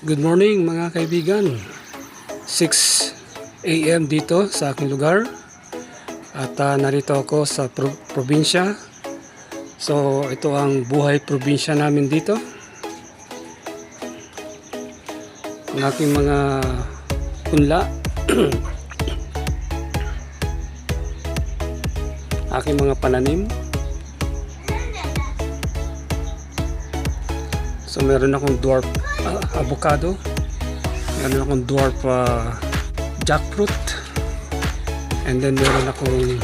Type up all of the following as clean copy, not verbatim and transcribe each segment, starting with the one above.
Good morning mga kaibigan. 6 AM dito sa aking lugar. At narito ako sa probinsya. So ito ang buhay probinsya namin dito. Ang aking mga punla. Aking mga pananim. So meron akong dwarf avocado, meron akong dwarf jackfruit, and then meron akong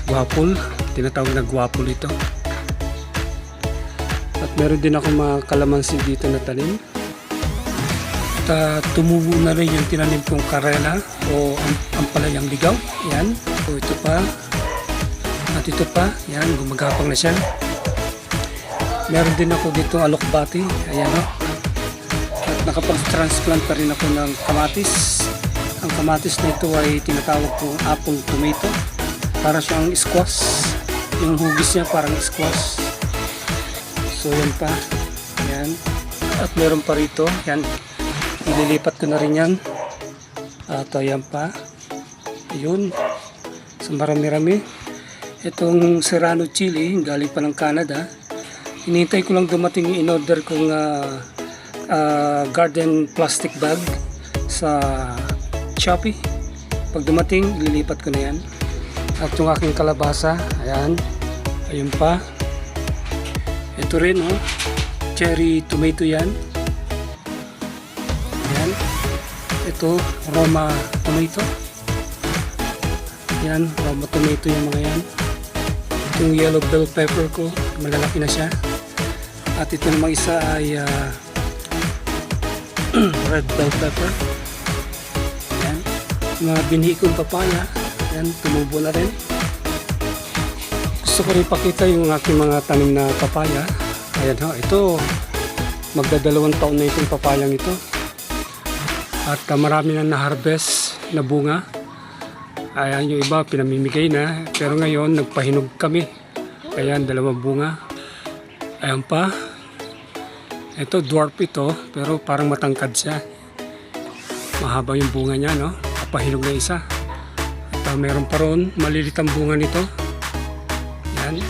guapol, tinatawag na guapol ito, at meron din akong mga kalamansi dito na tanim. At tumubo na rin yung tinanim kong karela o ampalayang ligaw. Yan, so ito pa at ito pa, yan, gumagapang na siya. Meron din ako dito alokbati, ayan o. At nakapag-transplant pa rin ako ng kamatis. Ang kamatis na ito ay tinatawag kong apple tomato. Para siyang squash. Yung hugis niya parang squash. So yan pa, ayan. At meron pa rito, yan. Ililipat ko na rin yan. At ayan pa, ayun. So marami-rami. Itong serrano chili, galing pa ng Canada. Hinihintay ko lang dumating yung in-order kong garden plastic bag sa Shopee. Pag dumating, ililipat ko na yan. At yung aking kalabasa, ayan, ayun pa. Ito rin, oh, cherry tomato yan. Ayan. Ito, Roma tomato. Yan, Roma tomato yung mga yan. Yung yellow bell pepper ko, malalaki na siya. At ito namang isa ay red bell pepper. Ayan. Mga binhi kong papaya. Ayan, tumubo na rin. Gusto ko rin pakita yung aking mga tanim na papaya. Ayan ho, ito. Magdadalawang taon na itong papayang ito. At marami na na-harvest na bunga. Ayan, yung iba pinamimigay na. Pero ngayon, nagpahinog kami. Ayan, dalawang bunga. Ayan pa. Ito, dwarf ito. Pero parang matangkad siya. Mahaba yung bunga niya, no? Kapahinog na isa. At meron pa ron, malilit ang bunga nito. Ayan.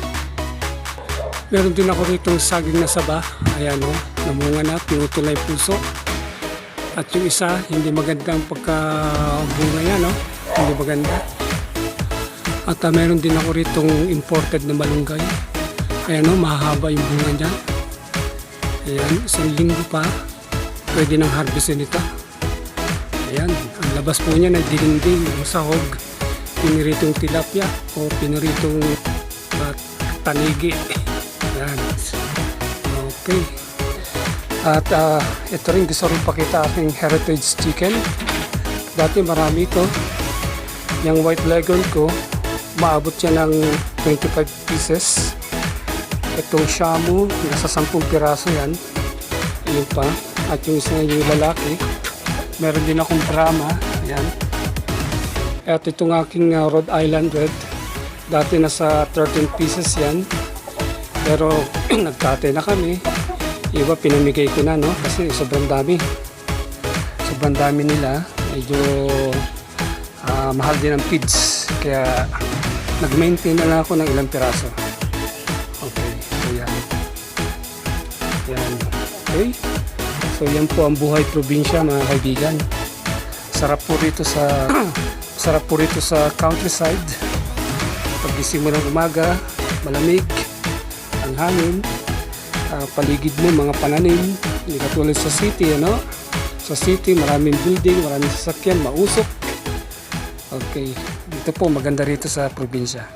Meron din ako rito saging na saba. Ayan, no? Namunga na, pinutol na yung puso. At yung isa, hindi magandang pagkabunga niya, no? Hindi maganda. At meron din ako ritong imported na malunggay. Ayan o, mahahaba yung bunga niya. Ayan, isang linggo pa pwede nang harvestin ito. Ayan, ang labas po niya na dinding, yung sahog, piniritong tilapia o piniritong tanigi. Ayan, okay. At ito rin, gusto rin pakita aking heritage chicken. Dati marami ito. Yung white leghorn ko, maabot siya ng 25 pieces. Itong shamu, nasa 10 piraso yan. Ayun pa. At yung isa yung lalaki, meron din akong Brahma. Ayan. At itong aking Rhode Island Red, dati nasa 13 pieces yan. Pero nagkate na kami. Iba pinamigay ko na, no? Kasi sobrang dami. Sobrang dami nila. Medyo mahal din ang feeds, kaya nag-maintain na lang ako ng ilang piraso. Okay, so yan. Yan. Okay, so yan po ang buhay probinsya mga kaibigan. Sarap po rito sa countryside. Pagising mo ng umaga, malamig ang hangin, paligid mo mga pananim, hindi katulad sa city, ano? Sa city, maraming building, maraming sasakyan, mausok. Okay, dito po maganda rito sa probinsya.